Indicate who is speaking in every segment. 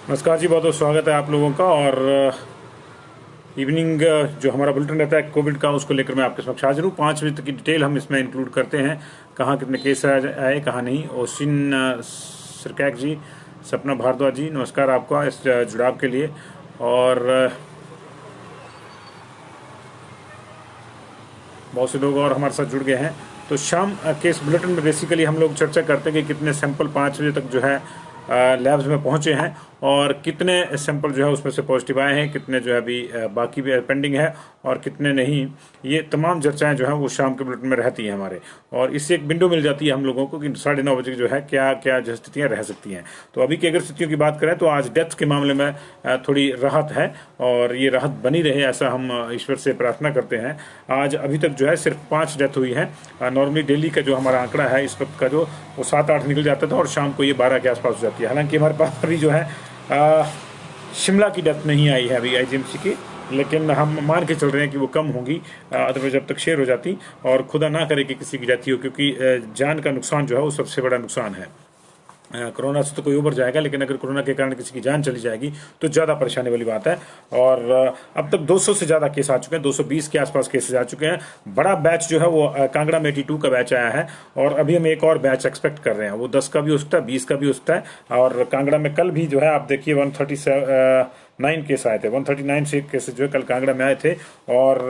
Speaker 1: नमस्कार जी, बहुत बहुत स्वागत है आप लोगों का। और इवनिंग जो हमारा बुलेटिन रहता है कोविड का, उसको लेकर मैं आपके समक्ष हाजिर हूँ। 5 बजे तक की डिटेल हम इसमें इंक्लूड करते हैं, कहाँ कितने केस आए कहाँ नहीं। ओसिन सरकैक जी, सपना भारद्वाज जी, नमस्कार आपका इस जुड़ाव के लिए। और बहुत से लोग और हमारे साथ जुड़ गए हैं। तो शाम के इस बुलेटिन में बेसिकली हम लोग चर्चा करते हैं कि कितने सैंपल 5 बजे तक जो है लैब्स में पहुंचे हैं और कितने सैंपल जो है उसमें से पॉजिटिव आए हैं, कितने जो है अभी बाकी भी पेंडिंग है और कितने नहीं। ये तमाम चर्चाएं जो है वो शाम के बुलेटिन में रहती हैं हमारे, और इससे एक विंडो मिल जाती है हम लोगों को कि 9:30 बजे जो है क्या क्या जो स्थितियाँ रह सकती हैं। तो अभी की अगर स्थितियों की बात करें तो आज डेथ के मामले में थोड़ी राहत है, और ये राहत बनी रहे ऐसा हम ईश्वर से प्रार्थना करते हैं। आज अभी तक जो है सिर्फ 5 डेथ हुई है। नॉर्मली डेली का जो हमारा आंकड़ा है इस वक्त का जो वो 7-8 निकल जाता था, और शाम को ये 12 के आसपास हो जाती है। हालांकि हमारे पास अभी जो है शिमला की डेथ नहीं आई है अभी आईजीएमसी की, लेकिन हम मान के चल रहे हैं कि वो कम होगी, अदरवाइज जब तक शेयर हो जाती। और खुदा ना करे कि किसी की डेथ हो, क्योंकि जान का नुकसान जो है वो सबसे बड़ा नुकसान है। कोरोना से तो कोई उबर जाएगा, लेकिन अगर कोरोना के कारण किसी की जान चली जाएगी तो ज़्यादा परेशानी वाली बात है। और अब तक 200 से ज़्यादा केस आ चुके हैं, 220 के आसपास केसेस आ चुके हैं। बड़ा बैच जो है वो कांगड़ा में 82 का बैच आया है, और अभी हम एक और बैच एक्सपेक्ट कर रहे हैं। वो 10 का भी हो सकता है, 20 का भी हो सकता है। और कांगड़ा में कल भी जो है आप देखिए 139 केस आए थे, 139 से केसेस जो है कल कांगड़ा में आए थे। और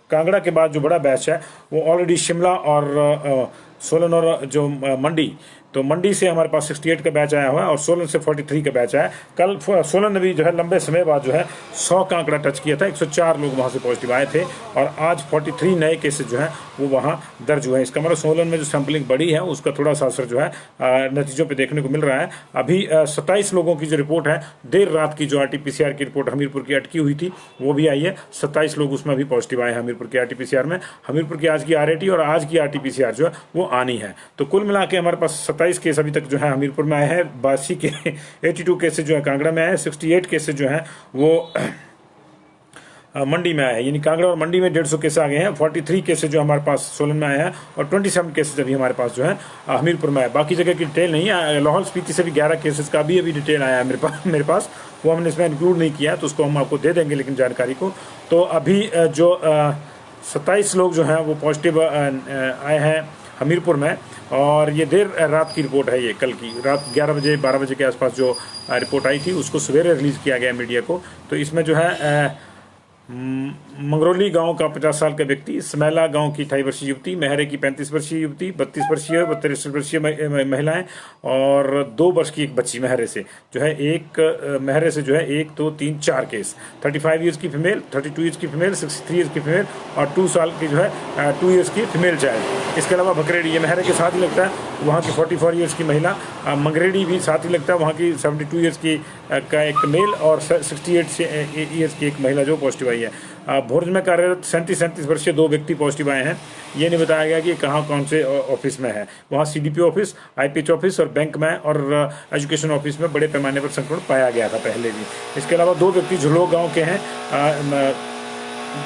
Speaker 1: कांगड़ा के बाद जो बड़ा बैच है वो ऑलरेडी शिमला और सोलन और जो मंडी, तो मंडी से हमारे पास 68 का बैच आया हुआ है, और सोलन से 43 का बैच आया। कल सोलन ने भी जो है लंबे समय बाद जो है 100 का आंकड़ा टच किया था, 104 लोग वहाँ से पॉजिटिव आए थे, और आज 43 नए केसेस जो हैं वो वहाँ दर्ज हुए हैं। इसका मतलब सोलन में जो सैंपलिंग बढ़ी है उसका थोड़ा सा असर जो है नतीजों पर देखने को मिल रहा है। अभी 27 लोगों की जो रिपोर्ट है, देर रात की जो RT-PCR की रिपोर्ट हमीरपुर की अटकी हुई थी वो भी आई है। 27 लोग उसमें भी पॉजिटिव आए हैं हमीरपुर की RT-PCR में। हमीरपुर की आज की RAT और आज की RT-PCR जो है वो आनी है। तो कुल मिला के हमारे पास 27 केस अभी तक जो है हमीरपुर में आए हैं। 82 के 82 केसेज जो है कांगड़ा में आए हैं। 68 केसेज जो है वो मंडी में आए हैं, यानी कांगड़ा और मंडी में 150 केस आ गए हैं। 43 केसेज जो हमारे पास सोलन में आए हैं, और 27 केसेज अभी हमारे पास जो है हमीरपुर में आए। बाकी जगह की डिटेल नहीं है। लाहौल स्पीति से भी 11 केसेज का भी अभी डिटेल आया है मेरे पास, वो हमने इसमें इंक्लूड नहीं किया, तो उसको हम आपको दे देंगे लेकिन जानकारी को। तो अभी जो 27 लोग जो हैं वो पॉजिटिव आए हैं हमीरपुर में, और ये देर रात की रिपोर्ट है। ये कल की रात 11 बजे 12 बजे के आसपास जो रिपोर्ट आई थी उसको सवेरे रिलीज़ किया गया मीडिया को। तो इसमें जो है मंगरौली गांव का 50 साल का व्यक्ति, समैला गांव की 28 वर्षीय युवती, महरे की 35 वर्षीय युवती, 32 वर्षीय 63 वर्षीय महिलाएं, और 2 वर्ष की एक बच्ची महरे से जो है। एक महरे से जो है 1 2 3 4 केस। 35 ईयर्स की फीमेल, 32 ईयर्स की फीमेल, 63 ईयर्स की फीमेल, और 2 साल की जो है 2 ईयर्स की फीमेल चाइल्ड। इसके अलावा भकरेड़ी, ये महरे के साथ ही लगता है, वहाँ की 44 ईयर्स की महिला। मंगरेड़ी भी साथ ही लगता है, वहाँ की 72 ईयर्स की का एक मेल, और 68 ईयर्स की एक महिला जो पॉजिटिव आई है। भोरज में कार्यरत 37 वर्षीय 2 व्यक्ति पॉजिटिव आए हैं। ये नहीं बताया गया कि कहाँ कौन से ऑफिस में है। वहाँ CDPO ऑफिस, IPH ऑफिस और बैंक में और एजुकेशन ऑफिस में बड़े पैमाने पर संक्रमण पाया गया था पहले भी। इसके अलावा 2 व्यक्ति झुलोग गाँव के हैं।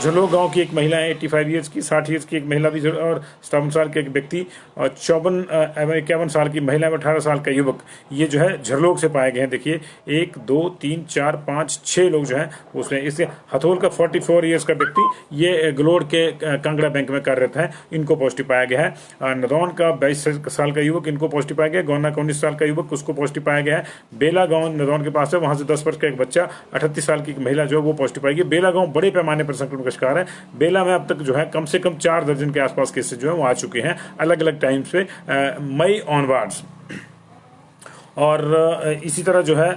Speaker 1: झुलोग गांव की एक महिला है 85 ईयर्स की, 60 ईयर्स की एक महिला भी, और 57 साल के एक व्यक्ति, और 51 साल की महिला में 18 साल का युवक, ये जो है झरलोग से पाए गए हैं। देखिए 1 2 3 4 5 6 लोग जो हैं उसमें। इससे हथोल का 44 ईयर्स का व्यक्ति, ये गलोड़ के कांगड़ा बैंक में कार्यरत है, इनको पॉजिटिव पाया गया है। नदौन का 22 साल का युवक, इनको पॉजिटिव पाया गया। गौना का 19 साल का युवक, उसको पॉजिटिव पाया गया है। बेला गाँव नदौन के पास है, वहाँ से 10 वर्ष का एक बच्चा, 38 साल की एक महिला जो है वो पॉजिटिव पाई गई। बेला गाँव बड़े पैमाने पर का शिकार है। बेला में अब तक जो है कम से कम 4 दर्जन के आसपास केसेस जो है वो आ चुके हैं अलग अलग टाइम्स पे, मई ऑनवर्ड्स। और इसी तरह जो है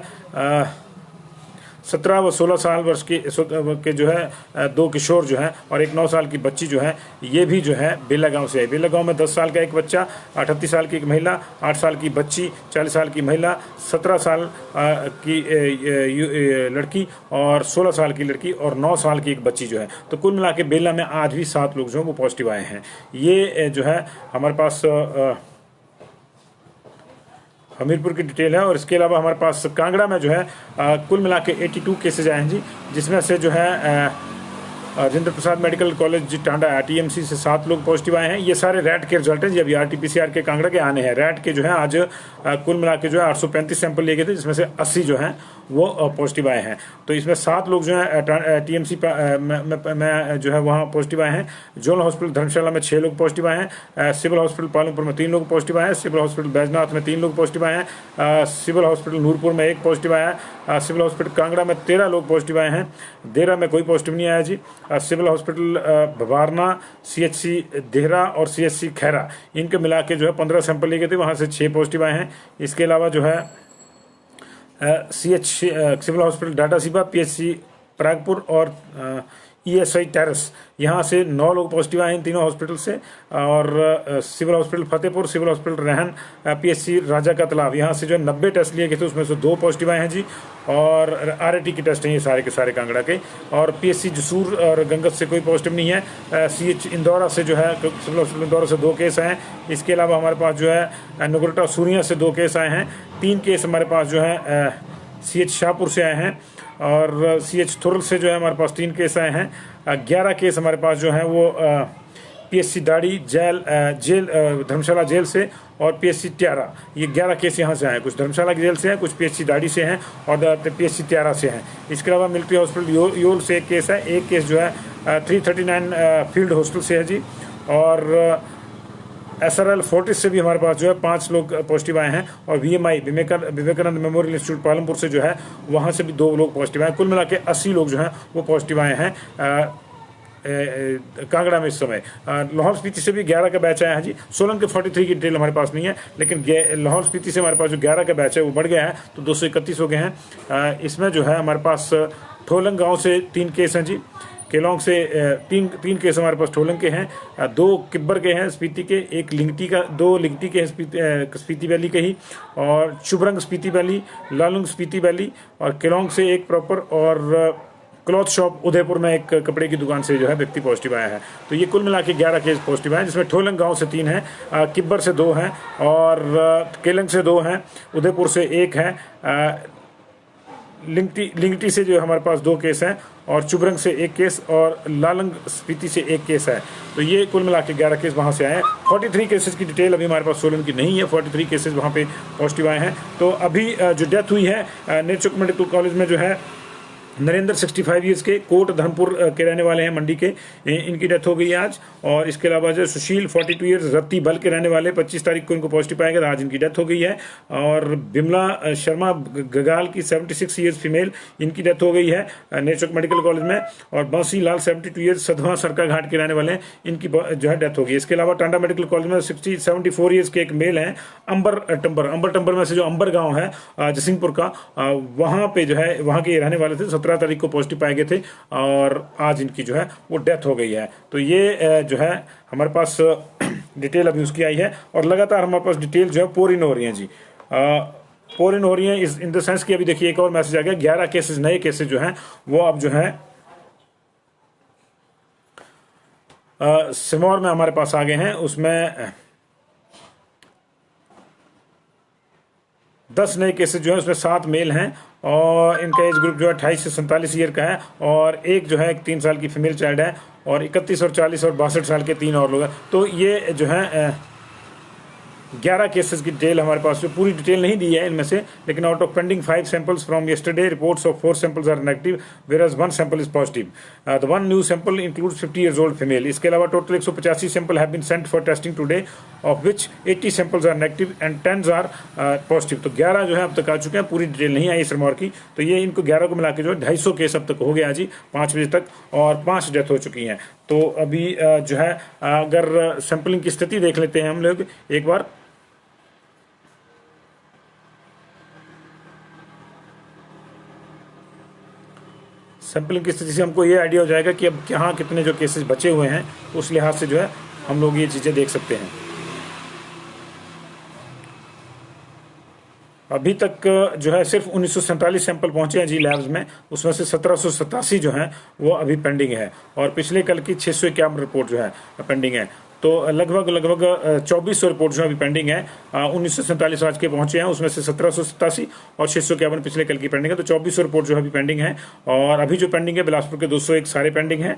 Speaker 1: 17 व 16 साल वर्ष के जो है 2 किशोर जो हैं, और एक 9 साल की बच्ची जो है, ये भी जो है बेला गांव से है। बेला गांव में 10 साल का एक बच्चा, 38 साल की एक महिला, 8 साल की बच्ची, 40 साल की महिला, 17 साल की लड़की, और 16 साल की लड़की, और 9 साल की एक बच्ची जो है। तो कुल मिला के बेला में आज भी 7 लोग जो हैं वो पॉजिटिव आए हैं। ये जो है हमारे पास हमीरपुर की डिटेल है। और इसके अलावा हमारे पास कांगड़ा में जो है कुल मिला के 82 केसेज आए हैं जी, जिसमें से जो है Rajendra Prasad medical college Tanda RTMC से 7 लोग पॉजिटिव आए हैं। ये सारे रैट के रिजल्ट हैं जी, अभी RT-PCR के कांगड़ा के आने हैं। रैट के जो है आज कुल मिला के जो है 835 सैंपल लिए गए थे, जिसमें से 80 जो हैं वो पॉजिटिव आए हैं। तो इसमें 7 लोग जो है TMC में जो है वहाँ पॉजिटिव आए हैं। जोनल हॉस्पिटल धर्मशाला में 6 लोग पॉजिटिव आए हैं। सिविल हॉस्पिटल पालमपुर में 3 लोग पॉजिटिव आए हैं। सिविल हॉस्पिटल बैजनाथ में 3 लोग पॉजिटिव आए हैं। सिविल हॉस्पिटल नूरपुर में 1 पॉजिटिव आया है। सिविल हॉस्पिटल कांगड़ा में 13 लोग पॉजिटिव आए हैं। देहरा में कोई पॉजिटिव नहीं आया जी। Civil hospital Bhawarna, CHC Dehra और CHC खैरा, इनके मिला के जो है 15 सैंपल लिए गए थे, वहाँ से 6 पॉजिटिव आए हैं। इसके अलावा जो है civil hospital Dada Siba, PHC Paragpur और ESI टेरेस, यहाँ से 9 लोग पॉजिटिव आए हैं तीनों हॉस्पिटल से। और civil hospital Fatehpur, civil hospital Rehan, PHC Raja का तालाब, यहाँ से जो है 90 टेस्ट लिए गए थे, उसमें से 2 पॉजिटिव आए हैं जी। और RAT के टेस्ट हैं ये सारे के सारे कांगड़ा के। और PHC जसूर और गंगत से कोई पॉजिटिव नहीं है। CH इंदौरा से जो है सिविल हॉस्पिटल इंदौरा से 2 केस आए हैं। इसके अलावा हमारे पास जो है नगरोटा सूरिया से 2 केस आए हैं। 3 केस हमारे पास जो है CH शाहपुर से आए हैं। और CH थुरल से जो है हमारे पास 3 केस आए हैं। 11 केस हमारे पास जो हैं वो PHC दाड़ी जेल धर्मशाला जेल से और PHC त्यारा, ये 11 केस यहाँ से आए हैं। कुछ धर्मशाला की जेल से हैं, कुछ PHC दाड़ी से हैं और PHC त्यारा से हैं। इसके अलावा मिलिट्री हॉस्पिटल योल से 1 केस है। 1 केस जो है 339 फील्ड हॉस्टल से है जी। और SRL फोर्टिस से भी हमारे पास जो है 5 लोग पॉजिटिव आए हैं। और VMI Vivekananda memorial institute Palampur से जो है वहाँ से भी 2 लोग पॉजिटिव आए हैं। कुल मिला के 80 लोग जो हैं वो पॉजिटिव आए हैं कांगड़ा में इस समय। लाहौल स्पीति से भी 11 का बैच आया है जी। सोलन के 43 की डिटेल हमारे पास नहीं है, लेकिन लाहौल स्पीति से हमारे पास जो 11 का बैच है वो बढ़ गया है, तो 231 हो गए हैं। इसमें जो है हमारे पास ठोलंग गाँव से 3 केस हैं जी। केलोंग से 3 केस हमारे पास ठोलंग के हैं। 2 किब्बर के हैं स्पीति के, 1 लिंगटी का, 2 लिंगटी के हैं स्पीति वैली के ही। और शुभरंग स्पीति वैली, लालुंग स्पीति वैली। और केलोंग से 1 प्रॉपर। और क्लॉथ शॉप उदयपुर में 1 कपड़े की दुकान से जो है व्यक्ति पॉजिटिव आया है। तो ये कुल मिला के 11 केस पॉजिटिव आए हैं, जिसमें ठोलंग गांव से 3 हैं, किब्बर से 2 हैं और केलंग से 2 हैं, उदयपुर से 1 है। लिंगटी से जो हमारे पास 2 केस हैं और चुबरंग से 1 केस और लालंग स्पीति से 1 केस है। तो ये कुल मिला के 11 केस वहाँ से आए हैं। 43 केसेस की डिटेल अभी हमारे पास सोलन की नहीं है। 43 केसेस वहाँ पे पॉजिटिव आए हैं। तो अभी जो डेथ हुई है नेचुक मेडिकल कॉलेज में जो है नरेंद्र 65 ईयर्स के, कोट धर्मपुर के रहने वाले हैं, मंडी के, इनकी डेथ हो गई है आज। और इसके अलावा जो सुशील 42 ईयर्स रत्ती बल के रहने वाले, 25 तारीख को इनको पॉजिटिव पाया गया, आज इनकी डेथ हो गई है। और बिमला शर्मा गगाल की 76 ईयर्स फीमेल, इनकी डेथ हो गई है नेचुक मेडिकल कॉलेज में। और बंसी लाल 72 ईयर्स सधवा सरका घाट के रहने वाले हैं, इनकी जो है डेथ हो गई। इसके अलावा टांडा मेडिकल कॉलेज में 74 ईयर्स के एक मेल हैं, अंबर टंबर में से जो अंबर गाँव है जसिंहपुर का, वहाँ पे जो है वहाँ के रहने वाले थे, 17 तारीख को पॉजिटिव पाए गए थे और आज इनकी जो है वो डेथ हो गई है। तो ये जो है हमारे पास डिटेल अभी उसकी आई है। और लगातार हमारे पास डिटेल जो है पोर इन हो रही हैं जी, पोर इन हो रही हैं इन द सेंस कि अभी देखिए एक और मैसेज आ गया, 11 केसेस नए केसेस जो हैं वो अब जो है सिरमौर में हमारे पास आ गए हैं। उसमें 10 नए केसेस जो है उसमें 7 मेल हैं और इनका एज ग्रुप जो है 28 से 47 ईयर का है। और एक जो है 3 साल की फीमेल चाइल्ड है और 31 और 40 और 62 साल के 3 और लोग हैं। तो ये जो है 11 केसेस की डिटेल हमारे पास, जो पूरी डिटेल नहीं दी है इनमें से, लेकिन out of pending 5 samples from yesterday, reports of 4 samples are negative whereas 1 sample is positive. The 1 new sample includes 50 years old female. इसके अलावा total 185 sample have been sent for testing today, of which 80 samples are negative and 10 are positive. तो 11 जो है अब तक आ चुके हैं, पूरी डिटेल नहीं आई सिरमौर की। तो ये इनको 11 को मिला के जो है 250 केस अब तक हो गया जी 5 बजे तक, और 5 डेथ हो चुकी हैं। तो अभी जो है अगर सैंपलिंग की स्थिति देख लेते हैं हम लोग एक बार। सैंपलिंग की स्थिति से हमको ये आइडिया हो जाएगा कि अब यहाँ कितने जो केसेस बचे हुए हैं, उस लिहाज से जो है हम लोग ये चीज़ें देख सकते हैं। अभी तक जो है सिर्फ 1947 सैंपल पहुंचे हैं जी लैब्स में, उसमें से 1787 जो हैं वो अभी पेंडिंग है और पिछले कल की 651 रिपोर्ट जो है पेंडिंग है। तो लगभग 2400 रिपोर्ट जो अभी पेंडिंग है। 1947 आज के पहुंचे हैं, उसमें से 1787 और 651 पिछले कल की पेंडिंग है। तो 2400 रिपोर्ट जो अभी पेंडिंग है। और अभी जो पेंडिंग है, बिलासपुर के 201 सारे पेंडिंग है,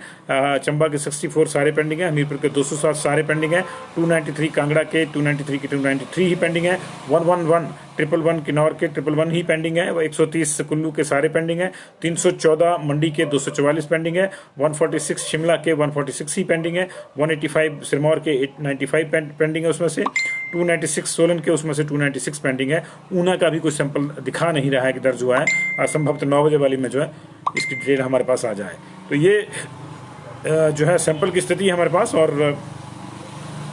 Speaker 1: चंबा के 64 सारे पेंडिंग है, हमीरपुर के 207 सारे पेंडिंग है, 293 कांगड़ा के 293 के 293 ही पेंडिंग है, 111 111 किन्नौर के 111 ही पेंडिंग है, 130 कुल्लू के सारे पेंडिंग है, 314 मंडी के 244 पेंडिंग है, 146 शिमला के 146 ही पेंडिंग है, 185 सिरमौर के 895 पेंडिंग है, उसमें से 296 सोलन के उसमें से 296 पेंडिंग है। ऊना का भी कोई सैंपल दिखा नहीं रहा है कि दर्ज हुआ है। असंभवतः 9 बजे वाली में जो है इसकी डिटेल हमारे पास आ जाए। तो ये जो है सैंपल की स्थिति है हमारे पास। और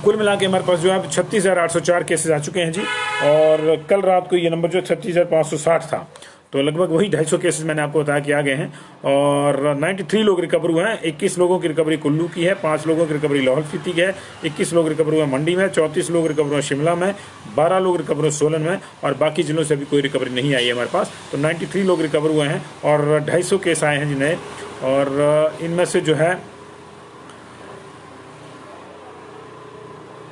Speaker 1: कुल मिला के हमारे पास जो है 36,804 केसेस आ चुके हैं जी। और कल रात को ये नंबर जो 36,560 था। तो लगभग वही 250 केसेस मैंने आपको बताया कि आ गए हैं। और 93 लोग रिकवर हुए हैं। 21 लोगों की रिकवरी कुल्लू की है, 5 लोगों की रिकवरी लाहौल स्पीति की है, 21 लोग रिकवर हुए मंडी में, 34 लोग रिकवर हुए शिमला में, 12 लोग रिकवर हुए सोलन में, और बाकी जिलों से अभी कोई रिकवरी नहीं आई है हमारे पास। तो 93 लोग रिकवर हुए हैं और 250 केस आए हैं जी नए। और इनमें से जो है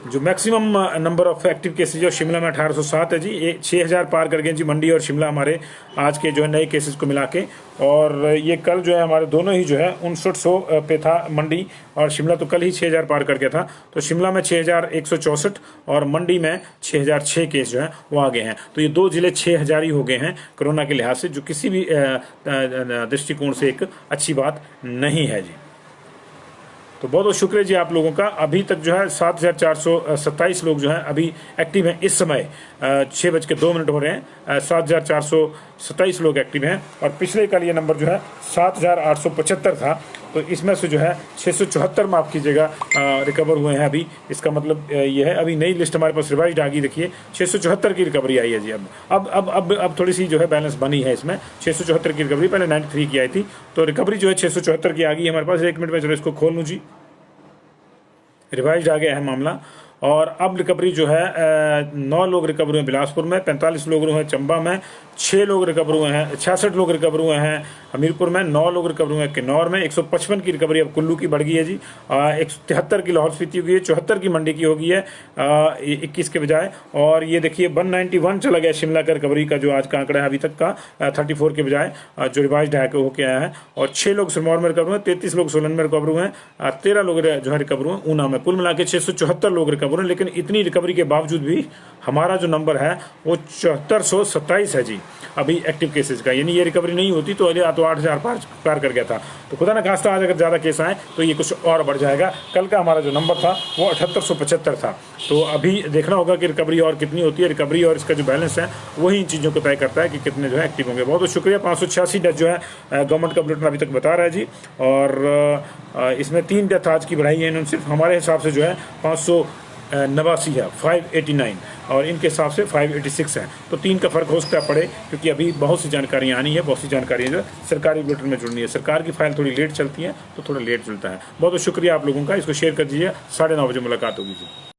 Speaker 1: जो maximum number of active cases जो शिमला में 1807 है जी। ये 6000 पार कर गए जी मंडी और शिमला हमारे आज के जो है नए केसेस को मिला के। और ये कल जो है हमारे दोनों ही जो है 5900 पे था मंडी, और शिमला तो कल ही 6000 पार कर गया था। तो शिमला में 6164 और मंडी में 6006 केस जो है वो आ गए हैं। तो ये 2 जिले 6000 ही हो गए हैं कोरोना के लिहाज से, जो किसी भी दृष्टिकोण से एक अच्छी बात नहीं है जी। तो बहुत बहुत शुक्रिया जी आप लोगों का। अभी तक जो है 7427 लोग जो हैं अभी एक्टिव हैं इस समय। 6:02 हो रहे हैं। 7427 लोग एक्टिव हैं। और पिछले कल ये नंबर जो है 7875 था। तो इसमें से जो है 674 माफ़ कीजिएगा रिकवर हुए हैं अभी। इसका मतलब ये है अभी नई लिस्ट हमारे पास रिवाइज आ गई। देखिए 674 की रिकवरी आई है जी। अब थोड़ी सी जो है बैलेंस बनी है इसमें। 674 की रिकवरी, पहले 93 की आई थी। तो रिकवरी जो है 674 की आ गई है हमारे पास। 1 मिनट में चलो इसको खोल लूँ जी। रिवाइज आ गया है मामला। और अब रिकवरी जो है 9 लोग रिकवर हुए हैं बिलासपुर में, 45 लोग हुए हैं चंबा में, 6 लोग रिकवर हुए हैं, 66 लोग रिकवर हुए हैं हमीरपुर में, 9 लोग रिकवर हुए हैं किन्नौर में, 155 की रिकवरी अब कुल्लू की बढ़ गई है जी। 173 की लाहौल स्पीति हो गई है, 74 की मंडी की हो गई है 21 के बजाय। और ये देखिए 191 चला गया शिमला का रिकवरी का जो आज का आंकड़ा है अभी तक का 34 के बजाय जो रिवाइज होकर आया है। और 6 लोग सिरमौर में रिकवर हुए, 33 लोग सोलन में रिकवर हुए हैं, 13 लोग जो है रिकवर हुए ऊना में। कुल मिला के 674 लोग रिकवर हुए। लेकिन इतनी रिकवरी के बावजूद भी हमारा जो नंबर है वो 7427 है जी अभी एक्टिव केसेस का। यानी ये रिकवरी नहीं होती तो 8000 पार कर गया था। तो खुदा न खास्ता आज अगर ज़्यादा केस आए तो ये कुछ और बढ़ जाएगा। कल का हमारा जो नंबर था वो 7875 था। तो अभी देखना होगा कि रिकवरी और कितनी होती है। रिकवरी और इसका जो बैलेंस है वही इन चीज़ों को तय करता है कि कितने जो है एक्टिव होंगे। बहुत बहुत शुक्रिया। 586 डेथ जो है गवर्नमेंट का बुलेटिन अभी तक बता रहा है जी। और इसमें 3 डेथ आज की बढ़ाई है इन्होंने। सिर्फ हमारे हिसाब से जो है 589 है, 589, और इनके हिसाब से 586 है। तो 3 का फर्क हो सकता है पड़े, क्योंकि अभी बहुत सी जानकारियाँ आनी है, बहुत सी जानकारियाँ जो सरकारी बुलेटिन में जुड़नी है। सरकार की फाइल थोड़ी लेट चलती है तो थोड़ा लेट चलता है। बहुत बहुत शुक्रिया आप लोगों का। इसको शेयर कर दीजिए। 9:30 बजे मुलाकात होगी जी।